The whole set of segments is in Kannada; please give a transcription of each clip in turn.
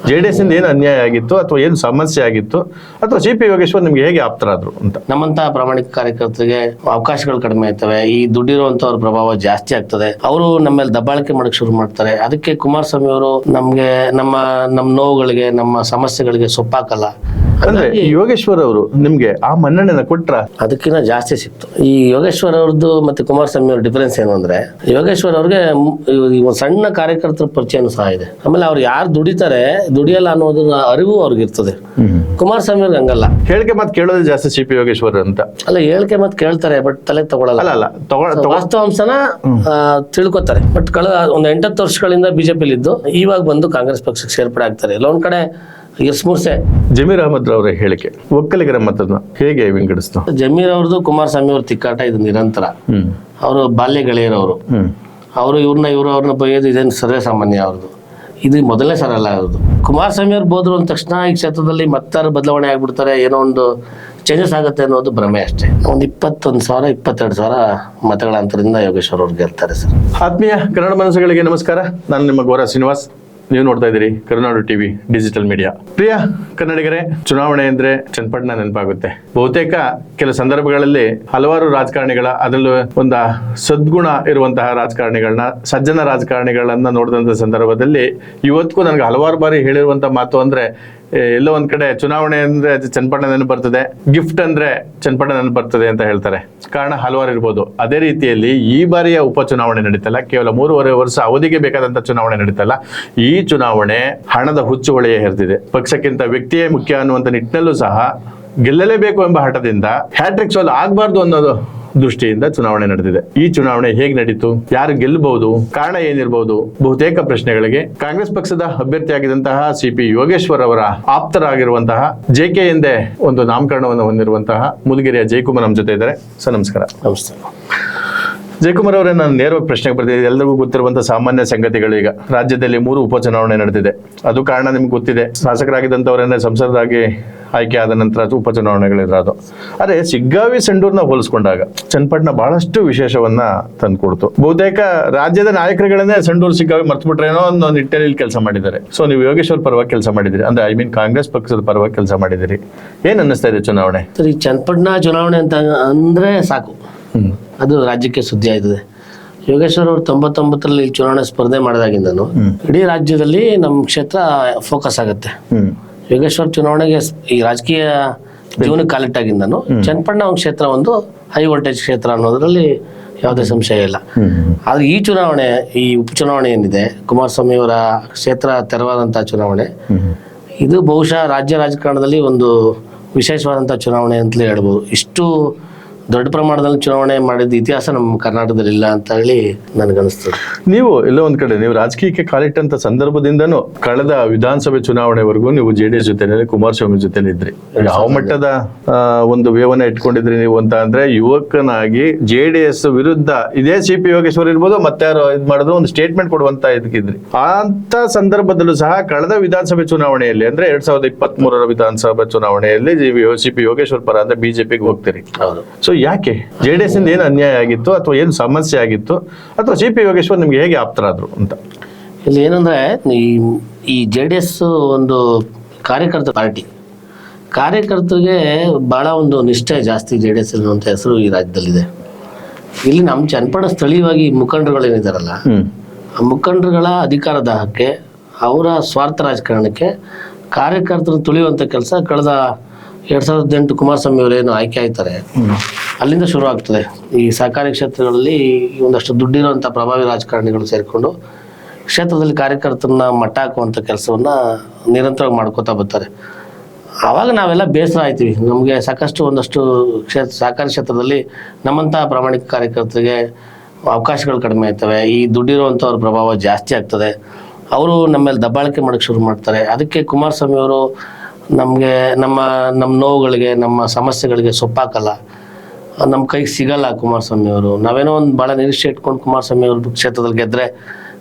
JDS ಇಂದ ಏನು ಅನ್ಯಾಯ ಆಗಿತ್ತು ಅಥವಾ ಏನು ಸಮಸ್ಯೆ ಆಗಿತ್ತು ಅಥವಾ CP ಯೋಗೇಶ್ವರ್ ನಿಮ್ಗೆ ಹೇಗೆ ಆಪ್ತರಾದ್ರು ಅಂತ? ನಮ್ಮಂತ ಪ್ರಾಮಾಣಿಕ ಕಾರ್ಯಕರ್ತರಿಗೆ ಅವಕಾಶಗಳು ಕಡಿಮೆ ಆಗ್ತವೆ, ಈ ದುಡ್ಡಿರುವಂತವ್ರ ಪ್ರಭಾವ ಜಾಸ್ತಿ ಆಗ್ತದೆ, ಅವರು ನಮ್ಮ ಮೇಲೆ ದಬ್ಬಾಳಿಕೆ ಮಾಡಕ್ ಶುರು ಮಾಡ್ತಾರೆ. ಅದಕ್ಕೆ ಕುಮಾರಸ್ವಾಮಿ ಅವರು ನಮ್ಗೆ ನಮ್ಮ ನೋವುಗಳಿಗೆ ನಮ್ಮ ಸಮಸ್ಯೆಗಳಿಗೆ ಸೊಪ್ಪಾಕಲ್ಲ. ಅಂದ್ರೆ ಯೋಗೇಶ್ವರ್ ಅವರು ನಿಮ್ಗೆ ಆ ಮನ್ನಣೆನ ಕೊಟ್ರ? ಅದಕ್ಕಿಂತ ಜಾಸ್ತಿ ಸಿಕ್ತು. ಈ ಯೋಗೇಶ್ವರ್ ಅವ್ರದ್ದು ಮತ್ತೆ ಕುಮಾರಸ್ವಾಮಿ ಅವ್ರ ಡಿಫರೆನ್ಸ್ ಏನು ಅಂದ್ರೆ, ಯೋಗೇಶ್ವರ್ ಅವ್ರಿಗೆ ಒಂದು ಸಣ್ಣ ಕಾರ್ಯಕರ್ತರ ಪರಿಚಯನೂ ಸಹ ಇದೆ. ಆಮೇಲೆ ಅವ್ರು ಯಾರು ದುಡಿಯಲ್ಲ ಅನ್ನೋದು ಅರಿವು ಅವ್ರಿಗೆ ಇರ್ತದೆ. ಕುಮಾರಸ್ವಾಮಿ ಅವ್ರಿಗೆ ಹಂಗಲ್ಲ. ಹೇಳಿಕೆ ಮಾತು ಕೇಳೋದು ಜಾಸ್ತಿ CP ಯೋಗೇಶ್ವರ್ ಅಂತ ಅಲ್ಲ, ಹೇಳಿಕೆ ಮಾತು ಕೇಳ್ತಾರೆ, ಬಟ್ ತಲೆ ತಗೊಳಲ್ಲ. ವಾಸ್ತವಾಂಶನ ತಿಳ್ಕೊತಾರೆ. ಬಟ್ ಕಳೆದ ಒಂದು 8-10 ವರ್ಷಗಳಿಂದ ಬಿಜೆಪಿಲಿ ಇದ್ದು ಇವಾಗ ಬಂದು ಕಾಂಗ್ರೆಸ್ ಪಕ್ಷಕ್ಕೆ ಸೇರ್ಪಡೆ ಆಗ್ತಾರೆ. ಎಲ್ಲ ಒಂದ್ ಕಡೆ ಇರ್ಸ್ಮೂರ್ಸೆ. ಜಮೀರ್ ಅಹಮದ್ ಅವರ ಹೇಳಿಕೆ ಒಕ್ಕಲಿಗರ ಮತದ ಹೇಗೆ ವಿಂಗಡಿಸ್ತು? ಜಮೀರ್ ಅವ್ರದ್ದು ಕುಮಾರಸ್ವಾಮಿ ಅವ್ರ ತಿಕ್ಕಾಟ ಇದು ನಿರಂತರ. ಅವರು ಬಾಲ್ಯ ಗೆಳೆಯರವರು, ಅವರು ಅವ್ರನ್ನ ಬೈಯೋದು ಇದೇನು ಸರ್ವೇ ಸಾಮಾನ್ಯ. ಅವ್ರದ್ದು ಇದು ಮೊದಲನೇ ಸಲ ಅಲ್ಲ. ಅವ್ರದ್ದು ಕುಮಾರಸ್ವಾಮಿ ಅವ್ರು ಬೋದ್ರು ಅಂದ ತಕ್ಷಣ ಈ ಕ್ಷೇತ್ರದಲ್ಲಿ ಮತ್ತಾರು ಬದಲಾವಣೆ ಆಗ್ಬಿಡ್ತಾರೆ, ಏನೋ ಒಂದು ಚೇಂಜಸ್ ಆಗುತ್ತೆ ಅನ್ನೋದು ಭ್ರಮೆ ಅಷ್ಟೇ. ಒಂದು 21,000 22,000 ಮತಗಳ ಅಂತರದಿಂದ ಯೋಗೇಶ್ವರ್ ಅವ್ರು ಗೆಲ್ತಾರೆ ಸರ್. ಆತ್ಮೀಯ ಕನ್ನಡ ಮನಸ್ಸುಗಳಿಗೆ ನಮಸ್ಕಾರ. ನಾನು ನಿಮ್ಮ ಗೌರ ಶ್ರೀನಿವಾಸ್. ನೀವು ನೋಡ್ತಾ ಇದ್ದೀರಿ ಕರುನಾಡು ಟಿವಿ ಡಿಜಿಟಲ್ ಮೀಡಿಯಾ. ಪ್ರಿಯ ಕನ್ನಡಿಗರೇ, ಚುನಾವಣೆ ಅಂದ್ರೆ ಚನ್ನಪಟ್ಟಣ ನೆನಪಾಗುತ್ತೆ. ಬಹುತೇಕ ಕೆಲ ಸಂದರ್ಭಗಳಲ್ಲಿ ಹಲವಾರು ರಾಜಕಾರಣಿಗಳ, ಅದರಲ್ಲೂ ಒಂದು ಸದ್ಗುಣ ಇರುವಂತಹ ರಾಜಕಾರಣಿಗಳನ್ನ, ಸಜ್ಜನ ರಾಜಕಾರಣಿಗಳನ್ನ ನೋಡಿದಂತ ಸಂದರ್ಭದಲ್ಲಿ ಇವತ್ತಿಗೂ ನನಗೆ ಹಲವಾರು ಬಾರಿ ಹೇಳಿರುವಂತ ಮಾತು ಅಂದ್ರೆ, ಎಲ್ಲೋ ಒಂದ್ ಕಡೆ ಚುನಾವಣೆ ಅಂದ್ರೆ ಚನ್ನಪಟ್ಟಣ ನೆನಪು ಬರ್ತದೆ, ಗಿಫ್ಟ್ ಅಂದ್ರೆ ಚನ್ನಪಟ್ಟಣ ನೆನಪು ಬರ್ತದೆ ಅಂತ ಹೇಳ್ತಾರೆ. ಕಾರಣ ಹಲವಾರು ಇರ್ಬೋದು. ಅದೇ ರೀತಿಯಲ್ಲಿ ಈ ಬಾರಿಯ ಉಪಚುನಾವಣೆ ನಡೀತಲ್ಲ, ಕೇವಲ 3.5 ವರ್ಷ ಅವಧಿಗೆ ಬೇಕಾದಂತ ಚುನಾವಣೆ ನಡೀತಲ್ಲ. ಈ ಚುನಾವಣೆ ಹಣದ ಹುಚ್ಚು ಹೊಳೆಯೇ ಹೆರ್ತಿದೆ. ಪಕ್ಷಕ್ಕಿಂತ ವ್ಯಕ್ತಿಯೇ ಮುಖ್ಯ ಅನ್ನುವಂಥ ನಿಟ್ಟಿನಲ್ಲೂ ಸಹ ಗೆಲ್ಲಲೇಬೇಕು ಎಂಬ ಹಠದಿಂದ ಹ್ಯಾಟ್ರಿಕ್ ಸೋಲ್ ಆಗಬಾರ್ದು ಅನ್ನೋದು ದೃಷ್ಟಿಯಿಂದ ಚುನಾವಣೆ ನಡೆದಿದೆ. ಈ ಚುನಾವಣೆ ಹೇಗೆ ನಡೀತು, ಯಾರು ಗೆಲ್ಲಬಹುದು, ಕಾರಣ ಏನಿರಬಹುದು, ಬಹುತೇಕ ಪ್ರಶ್ನೆಗಳಿಗೆ ಕಾಂಗ್ರೆಸ್ ಪಕ್ಷದ ಅಭ್ಯರ್ಥಿಯಾಗಿದ್ದಂತಹ CP ಯೋಗೇಶ್ವರ್ ಅವರ ಆಪ್ತರಾಗಿರುವಂತಹ JK ಎಂದೇ ಒಂದು ನಾಮಕರಣವನ್ನು ಹೊಂದಿರುವಂತಹ ಮುದುಗೆರೆಯ ಜಯಕುಮಾರ್ ನಮ್ಮ ಜೊತೆ ಇದ್ದಾರೆ. ಸರ್ ನಮಸ್ಕಾರ. ನಮಸ್ತೆ ಜಯಕುಮಾರ್ ಅವರೇ, ನಾನು ನೇರವಾಗಿ ಪ್ರಶ್ನೆಗೆ ಬರ್ತಿದ್ದೆ. ಎಲ್ಲರಿಗೂ ಗೊತ್ತಿರುವಂತಹ ಸಾಮಾನ್ಯ ಸಂಗತಿಗಳು, ಈಗ ರಾಜ್ಯದಲ್ಲಿ 3 ಉಪಚುನಾವಣೆ ನಡೆದಿದೆ. ಅದು ಕಾರಣ ನಿಮ್ಗೆ ಗೊತ್ತಿದೆ. ಶಾಸಕರಾಗಿದ್ದಂಥವರನ್ನೇ ಸಂಸದರಾಗಿ ಆಯ್ಕೆ ಆದ ನಂತರ ಉಪಚುನಾವಣೆಗಳಿರೋದು. ಅದೇ ಸಿಗ್ಗಾವಿ ಸಂಡೂರ್ನ ಹೋಲಿಸ್ಕೊಂಡಾಗ ಚನ್ನಪಟ್ಟಣ ಬಹಳಷ್ಟು ವಿಶೇಷವನ್ನ ತಂದುಕೊಡ್ತು. ಬಹುತೇಕ ರಾಜ್ಯದ ನಾಯಕರುಗಳನ್ನೇ ಸಂಡೂರು ಸಿಗ್ಗಾವಿ ಮರ್ತ್ಬಿಟ್ರೇನೋ ಅನ್ನೋ ನಿಟ್ಟಿನಲ್ಲಿ ಕೆಲಸ ಮಾಡಿದ್ದಾರೆ. ಸೊ ನೀವು ಯೋಗೇಶ್ವರ್ ಪರವಾಗಿ ಕೆಲಸ ಮಾಡಿದಿರಿ, ಅಂದ್ರೆ ಕಾಂಗ್ರೆಸ್ ಪಕ್ಷದ ಪರವಾಗಿ ಕೆಲಸ ಮಾಡಿದಿರಿ. ಏನ್ ಅನ್ನಿಸ್ತಾ ಇದೆ ಚುನಾವಣೆ? ಈ ಚನ್ನಪಟ್ಟಣ ಚುನಾವಣೆ ಅಂತ ಅಂದ್ರೆ ಸಾಕು, ಅದು ರಾಜ್ಯಕ್ಕೆ ಸುದ್ದಿ ಆಯ್ತದೆ. ಯೋಗೇಶ್ವರ್ ಅವರು 99ರಲ್ಲಿ ಚುನಾವಣೆ ಸ್ಪರ್ಧೆ ಮಾಡಿದಾಗಿಂದನು ಇಡೀ ರಾಜ್ಯದಲ್ಲಿ ನಮ್ಮ ಕ್ಷೇತ್ರ ಫೋಕಸ್ ಆಗುತ್ತೆ. ಯೋಗೇಶ್ವರ್ ಚುನಾವಣೆಗೆ ಈ ರಾಜಕೀಯ ಜೀವನಕ್ಕೆ ಕಾಲಿಟ್ಟಾಗಿಂದನು ಚನ್ನಪಟ್ಟಣ ಒಂದು ಕ್ಷೇತ್ರ ಒಂದು ಹೈ ವೋಲ್ಟೇಜ್ ಕ್ಷೇತ್ರ ಅನ್ನೋದ್ರಲ್ಲಿ ಯಾವುದೇ ಸಂಶಯ ಇಲ್ಲ. ಆದ್ರೆ ಈ ಚುನಾವಣೆ, ಈ ಉಪಚುನಾವಣೆ ಏನಿದೆ, ಕುಮಾರಸ್ವಾಮಿ ಅವರ ಕ್ಷೇತ್ರ ತೆರವಾದಂತಹ ಚುನಾವಣೆ, ಇದು ಬಹುಶಃ ರಾಜ್ಯ ರಾಜಕಾರಣದಲ್ಲಿ ಒಂದು ವಿಶೇಷವಾದಂತಹ ಚುನಾವಣೆ ಅಂತಲೇ ಹೇಳ್ಬೋದು. ಇಷ್ಟು ದೊಡ್ಡ ಪ್ರಮಾಣದಲ್ಲಿ ಚುನಾವಣೆ ಮಾಡಿದ ಇತಿಹಾಸ ನಮ್ಮ ಕರ್ನಾಟಕದಲ್ಲಿ ಇಲ್ಲ ಅಂತ ಹೇಳಿ ನನಗನ್ನಿಸ್ತದೆ. ನೀವು ಎಲ್ಲೋ ಒಂದ್ ಕಡೆ ನೀವು ರಾಜಕೀಯಕ್ಕೆ ಕಾಲಿಟ್ಟಂತ ಸಂದರ್ಭದಿಂದನೂ ಕಳೆದ ವಿಧಾನಸಭೆ ಚುನಾವಣೆವರೆಗೂ ನೀವು JDS ಜೊತೆಲಿ ಕುಮಾರಸ್ವಾಮಿ ಜೊತೆಲಿ ಇದ್ರಿ. ಯಾವ ಮಟ್ಟದ ಒಂದು ವ್ಯವನ್ನ ಇಟ್ಕೊಂಡಿದ್ರಿ ನೀವು ಅಂತ ಅಂದ್ರೆ, ಯುವಕನಾಗಿ JDS ವಿರುದ್ಧ ಇದೇ CP ಯೋಗೇಶ್ವರ್ ಇರ್ಬೋದು, ಮತ್ತೆ ಯಾರು ಇದ್ ಮಾಡಿದ್ರು ಒಂದು ಸ್ಟೇಟ್ಮೆಂಟ್ ಕೊಡುವಂತ ಇದಕ್ಕಿದ್ರಿ. ಅಂತ ಸಂದರ್ಭದಲ್ಲೂ ಸಹ ಕಳೆದ ವಿಧಾನಸಭೆ ಚುನಾವಣೆಯಲ್ಲಿ ಅಂದ್ರೆ 2023ರ ವಿಧಾನಸಭೆ ಚುನಾವಣೆಯಲ್ಲಿ CP ಯೋಗೇಶ್ವರ್ ಪರ ಅಂದ್ರೆ ಬಿಜೆಪಿಗೆ ಹೋಗ್ತೀರಿ. ಸೊ ಯಾಕೆ JDS ಇಂದ ಏನು ಅನ್ಯಾಯ ಆಗಿತ್ತು ಅಥವಾ ಏನು ಸಮಸ್ಯೆ ಆಗಿತ್ತು ಅಥವಾ CP ಯೋಗೇಶ್ವರ್ ನಿಮ್ಗೆ ಹೇಗೆ ಆಪ್ತರಾದ್ರು ಅಂತ? ಇಲ್ಲಿ ಏನಂದ್ರೆ, ಈ JDS ಒಂದು ಕಾರ್ಯಕರ್ತ ಪಾರ್ಟಿ, ಕಾರ್ಯಕರ್ತರಿಗೆ ಬಹಳ ಒಂದು ನಿಷ್ಠೆ ಜಾಸ್ತಿ JDS ಅನ್ನುವಂಥ ಹೆಸರು ಈ ರಾಜ್ಯದಲ್ಲಿದೆ. ಇಲ್ಲಿ ನಮ್ಮ ಚನ್ನಪಟ್ಟಣ ಸ್ಥಳೀಯವಾಗಿ ಮುಖಂಡರುಗಳೇನಿದಾರಲ್ಲ, ಆ ಮುಖಂಡರುಗಳ ಅಧಿಕಾರ ದಾಹಕ್ಕೆ, ಅವರ ಸ್ವಾರ್ಥ ರಾಜಕಾರಣಕ್ಕೆ ಕಾರ್ಯಕರ್ತರು ತುಳಿಯುವಂಥ ಕೆಲಸ ಕಳೆದ 2008 ಕುಮಾರಸ್ವಾಮಿ ಅವರೇನು ಆಯ್ಕೆ ಆಯ್ತಾರೆ ಅಲ್ಲಿಂದ ಶುರು ಆಗ್ತದೆ. ಈ ಸಹಕಾರಿ ಕ್ಷೇತ್ರಗಳಲ್ಲಿ ಒಂದಷ್ಟು ದುಡ್ಡಿರುವಂಥ ಪ್ರಭಾವಿ ರಾಜಕಾರಣಿಗಳು ಸೇರಿಕೊಂಡು ಕ್ಷೇತ್ರದಲ್ಲಿ ಕಾರ್ಯಕರ್ತರನ್ನ ಮಟ್ಟ ಹಾಕುವಂಥ ಕೆಲಸವನ್ನ ನಿರಂತರವಾಗಿ ಮಾಡ್ಕೋತಾ ಬರ್ತಾರೆ. ಆವಾಗ ನಾವೆಲ್ಲ ಬೇಸರ ಆಯ್ತೀವಿ. ನಮಗೆ ಸಾಕಷ್ಟು ಒಂದಷ್ಟು ಸಹಕಾರಿ ಕ್ಷೇತ್ರದಲ್ಲಿ ನಮ್ಮಂಥ ಪ್ರಾಮಾಣಿಕ ಕಾರ್ಯಕರ್ತರಿಗೆ ಅವಕಾಶಗಳು ಕಡಿಮೆ ಆಗ್ತವೆ, ಈ ದುಡ್ಡಿರುವಂಥವ್ರ ಪ್ರಭಾವ ಜಾಸ್ತಿ ಆಗ್ತದೆ, ಅವರು ನಮ್ಮ ಮೇಲೆ ದಬ್ಬಾಳಿಕೆ ಮಾಡಕ್ಕೆ ಶುರು ಮಾಡ್ತಾರೆ. ಅದಕ್ಕೆ ಕುಮಾರಸ್ವಾಮಿ ಅವರು ನಮ್ಮ ನೋವುಗಳಿಗೆ ನಮ್ಮ ಸಮಸ್ಯೆಗಳಿಗೆ ಸೊಪ್ಪಾಕಲ್ಲ, ನಮ್ಮ ಕೈಗೆ ಸಿಗಲ್ಲ ಕುಮಾರಸ್ವಾಮಿ ಅವರು. ನಾವೇನೋ ಒಂದು ಭಾಳ ನಿರೀಕ್ಷೆ ಇಟ್ಕೊಂಡು ಕುಮಾರಸ್ವಾಮಿ ಅವ್ರ ಕ್ಷೇತ್ರದಲ್ಲಿ ಗೆದ್ದರೆ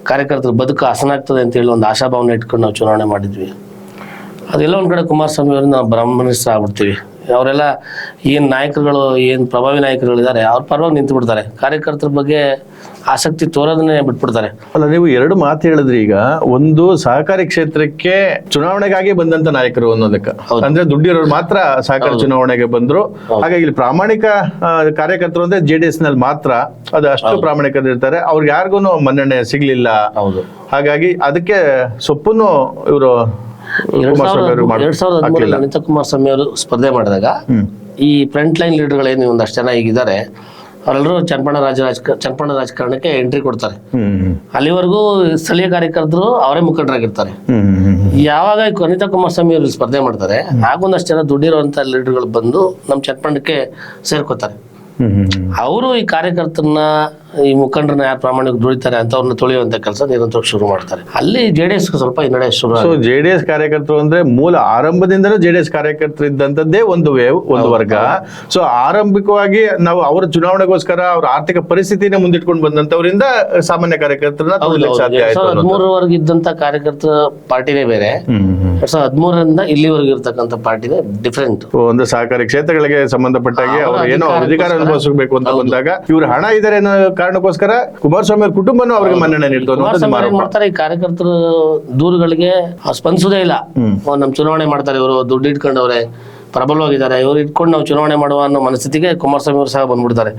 ಕಾರ್ಯಕರ್ತರ ಬದುಕು ಹಸನಾಗ್ತದೆ ಅಂತೇಳಿ ಒಂದು ಆಶಾಭಾವನೆ ಇಟ್ಕೊಂಡು ನಾವು ಚುನಾವಣೆ ಮಾಡಿದ್ವಿ. ಅದೆಲ್ಲ ಒಂದು ಕಡೆ ಕುಮಾರಸ್ವಾಮಿ ಅವ್ರನ್ನ ನಾವು ಬ್ರಹ್ಮನಿಷ್ಠ ಆಗ್ಬಿಡ್ತೀವಿ. ಅವರೆಲ್ಲ ಏನು ನಾಯಕರುಗಳು ಏನು ಪ್ರಭಾವಿ ನಾಯಕರುಗಳಿದ್ದಾರೆ ಅವ್ರ ಪರವಾಗಿ ನಿಂತು ಬಿಡ್ತಾರೆ, ಕಾರ್ಯಕರ್ತರ ಬಗ್ಗೆ ಆಸಕ್ತಿ ತೋರೋದನ್ನೇ ಬಿಟ್ಬಿಡ್ತಾರೆ. ಅಲ್ಲ, ನೀವು ಎರಡು ಮಾತು ಹೇಳಿದ್ರಿ. ಈಗ ಒಂದು ಸಹಕಾರಿ ಕ್ಷೇತ್ರಕ್ಕೆ ಚುನಾವಣೆಗಾಗಿ ಬಂದಂತ ನಾಯಕರು ಅನ್ನೋದಕ್ಕೆ, ಅಂದ್ರೆ ದುಡ್ಡಿರೋರು ಮಾತ್ರ ಸಹಕಾರಿ ಚುನಾವಣೆಗೆ ಬಂದ್ರು. ಹಾಗಾಗಿ ಇಲ್ಲಿ ಪ್ರಾಮಾಣಿಕ ಕಾರ್ಯಕರ್ತರು ಅಂದ್ರೆ JDS ನಲ್ಲಿ ಮಾತ್ರ ಅದು ಅಷ್ಟು ಪ್ರಾಮಾಣಿಕತೆ ಇರ್ತಾರೆ. ಅವ್ರಿಗೆ ಯಾರಿಗೂ ಮನ್ನಣೆ ಸಿಗ್ಲಿಲ್ಲ. ಹಾಗಾಗಿ ಅದಕ್ಕೆ ಸೊಪ್ಪನ್ನು ಇವರು 2013 ಅನಿತಾ ಕುಮಾರಸ್ವಾಮಿ ಅವರು ಸ್ಪರ್ಧೆ ಮಾಡಿದಾಗ ಈ ಫ್ರಂಟ್ ಲೈನ್ ಲೀಡರ್ಗಳೇನು ಒಂದಷ್ಟು ಜನ ಈಗಿದ್ದಾರೆ ಅವರೆಲ್ಲರೂ ಚನ್ನಪಣ್ಣ ರಾಜಕಾರಣಕ್ಕೆ ಎಂಟ್ರಿ ಕೊಡ್ತಾರೆ. ಅಲ್ಲಿವರೆಗೂ ಸ್ಥಳೀಯ ಕಾರ್ಯಕರ್ತರು ಅವರೇ ಮುಖಂಡರಾಗಿರ್ತಾರೆ. ಯಾವಾಗ ಅನಿತಾ ಕುಮಾರಸ್ವಾಮಿ ಅವರು ಸ್ಪರ್ಧೆ ಮಾಡ್ತಾರೆ ಆಗ ಒಂದಷ್ಟು ಜನ ದುಡ್ಡಿರುವಂತ ಲೀಡರ್ಗಳು ಬಂದು ನಮ್ಮ ಚನ್ನಪಣ್ಣಕ್ಕೆ ಸೇರ್ಕೋತಾರೆ. ಅವರು ಈ ಕಾರ್ಯಕರ್ತರನ್ನ, ಈ ಮುಖಂಡರನ್ನ ಯಾರು ಪ್ರಾಮಾಣಿಕ ದುಡಿತಾರೆ ಅಂತ ಅವ್ರನ್ನ ತೊಳೆಯುವಂತ ಕೆಲಸ ನಿರಂತರವಾಗಿ ಶುರು ಮಾಡ್ತಾರೆ. ಅಲ್ಲಿ JDS ಸ್ವಲ್ಪ ಹಿನ್ನಡೆ ಶುರು. ಸೊ JDS ಕಾರ್ಯಕರ್ತರು ಅಂದ್ರೆ ಮೂಲ ಆರಂಭದಿಂದಲೂ JDS ಕಾರ್ಯಕರ್ತರು ಇದ್ದಂತದ್ದೇ ಒಂದು ವೇವ್, ಒಂದು ವರ್ಗ. ಸೊ ಆರಂಭಿಕವಾಗಿ ನಾವು ಅವರ ಚುನಾವಣೆಗೋಸ್ಕರ ಅವ್ರ ಆರ್ಥಿಕ ಪರಿಸ್ಥಿತಿನ ಮುಂದಿಟ್ಕೊಂಡು ಬಂದಂತವರಿಂದ ಸಾಮಾನ್ಯ ಕಾರ್ಯಕರ್ತರನ್ನ ತೊಳಿಲಿಕ್ಕೆ ಸಾಧ್ಯ ಆಯ್ತು. 2013 ಇದ್ದಂತ ಕಾರ್ಯಕರ್ತರ ಪಾರ್ಟಿನೇ ಬೇರೆ, 2013 ಇಲ್ಲಿವರೆಗೂ ಇರ್ತಕ್ಕಂಥ ಪಾರ್ಟಿನೇ ಡಿಫರೆಂಟ್. ಒಂದು ಸಹಕಾರಿ ಕ್ಷೇತ್ರಗಳಿಗೆ ಸಂಬಂಧಪಟ್ಟಾಗಿ ಅವರು ಏನೋ ಅಧಿಕಾರ ಅನುಭವಿಸಬೇಕು ಅಂತ ಬಂದಾಗ ಇವ್ರು ಹಣ ಇದಾರೆ ಅನ್ನೋ ಕಾರಣಕ್ಕೋಸ್ಕರ ಕುಮಾರಸ್ವಾಮಿ ಅವ್ರ ಕುಟುಂಬನೂ ಅವ್ರಿಗೆ ಮನ್ನಣೆ ನೀಡ್ತಾರೆ. ಮಾಡ್ತಾರೆ ಈ ಕಾರ್ಯಕರ್ತರ ದೂರುಗಳಿಗೆ ಸ್ಪಂದಿಸುವುದೇ ಇಲ್ಲ. ನಮ್ ಚುನಾವಣೆ ಮಾಡ್ತಾರೆ, ಇವರು ದುಡ್ಡು ಇಟ್ಕೊಂಡವ್ರೆ, ಪ್ರಬಲವಾಗಿದ್ದಾರೆ, ಇವ್ರು ಇಟ್ಕೊಂಡು ನಾವು ಚುನಾವಣೆ ಮಾಡುವ ಅನ್ನೋ ಮನಸ್ಥಿತಿಗೆ ಕುಮಾರಸ್ವಾಮಿ ಅವರು ಸಹ ಬಂದ್ಬಿಡ್ತಾರೆ.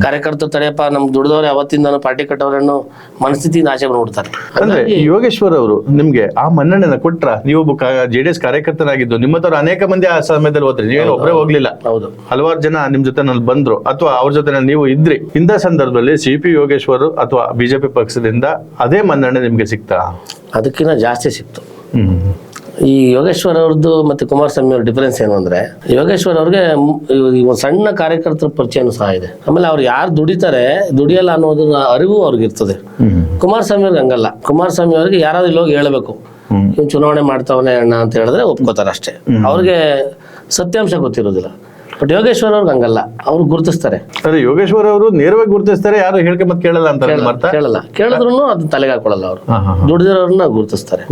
ಕಾರ್ಯಕರ್ತರು ತಡೆಯಪ್ಪ, ನಮ್ ದುಡ್ದವ್ರೆ ಅವತ್ತಿಂದ ಪಾರ್ಟಿ ಕಟ್ಟವ್ರೆ ಅನ್ನೋ ಮನಸ್ಥಿತಿಯಿಂದ ಆಚೆ ಬಂದ್ಬಿಡ್ತಾರೆ. ಅಂದ್ರೆ ಯೋಗೇಶ್ವರ್ ಅವರು ನಿಮ್ಗೆ ಆ ಮನ್ನಣೆನ ಕೊಟ್ರ? ನೀವು JDS ಕಾರ್ಯಕರ್ತರಾಗಿದ್ದು ನಿಮ್ಮತ್ತವ್ರು ಅನೇಕ ಮಂದಿ ಆ ಸಮಯದಲ್ಲಿ ಹೋದ್ರಿ, ನೀವೇನು ಒಬ್ಬರೇ ಹೋಗ್ಲಿಲ್ಲ. ಹೌದು, ಹಲವಾರು ಜನ ನಿಮ್ ಜೊತೆ ಬಂದ್ರು ಅಥವಾ ಅವ್ರ ಜೊತೆ ನೀವು ಇದ್ರಿ. ಇಂಥ ಸಂದರ್ಭದಲ್ಲಿ CP ಯೋಗೇಶ್ವರ್ ಅಥವಾ BJP ಪಕ್ಷದಿಂದ ಅದೇ ಮನ್ನಣೆ ನಿಮ್ಗೆ ಸಿಕ್ತಾ? ಅದಕ್ಕಿಂತ ಜಾಸ್ತಿ ಸಿಕ್ತು. ಈ ಯೋಗೇಶ್ವರ್ ಅವ್ರದ್ದು ಮತ್ತೆ ಕುಮಾರಸ್ವಾಮಿ ಅವ್ರ ಡಿಫರೆನ್ಸ್ ಏನು ಅಂದ್ರೆ, ಯೋಗೇಶ್ವರ್ ಅವ್ರಿಗೆ ಒಂದು ಸಣ್ಣ ಕಾರ್ಯಕರ್ತರ ಪರಿಚಯನೂ ಸಹ ಇದೆ. ಆಮೇಲೆ ಅವ್ರು ಯಾರು ದುಡಿಯಲ್ಲ ಅನ್ನೋದನ್ನ ಅರಿವು ಅವ್ರಿಗೆ ಇರ್ತದೆ. ಕುಮಾರಸ್ವಾಮಿ ಅವ್ರಿಗೆ ಹಂಗಲ್ಲ. ಕುಮಾರಸ್ವಾಮಿ ಅವ್ರಿಗೆ ಯಾರಾದ್ರೂ ಇಲ್ಲಿ ಹೋಗಿ ಹೇಳ್ಬೇಕು, ಇವ್ ಚುನಾವಣೆ ಮಾಡ್ತಾವನೆ ಅಣ್ಣ ಅಂತ ಹೇಳಿದ್ರೆ ಒಪ್ಕೋತಾರೆ ಅಷ್ಟೇ. ಅವ್ರಿಗೆ ಸತ್ಯಾಂಶ ಗೊತ್ತಿರೋದಿಲ್ಲ. ಬಟ್ ಯೋಗೇಶ್ವರ್ ಅವ್ರಿಗೆ ಹಂಗಲ್ಲ, ಅವ್ರು ಗುರುತಿಸ್ತಾರೆ. ಯೋಗೇಶ್ವರ್ ಅವರು ನೇರವಾಗಿ ಗುರುತಿಸ್ತಾರೆ, ಯಾರು ಹೇಳಿಕೆ ಮತ್ತೆ ಕೇಳಲ್ಲ ಅಂತ ಕೇಳಲ್ಲ. ಕೇಳಿದ್ರು ಅದು ತಲೆಗೆ ಹಾಕೊಳ್ಳಲ್ಲ. ಅವರು ದುಡಿದಿರೋರನ್ನ ಗುರುತಿಸ್ತಾರೆ.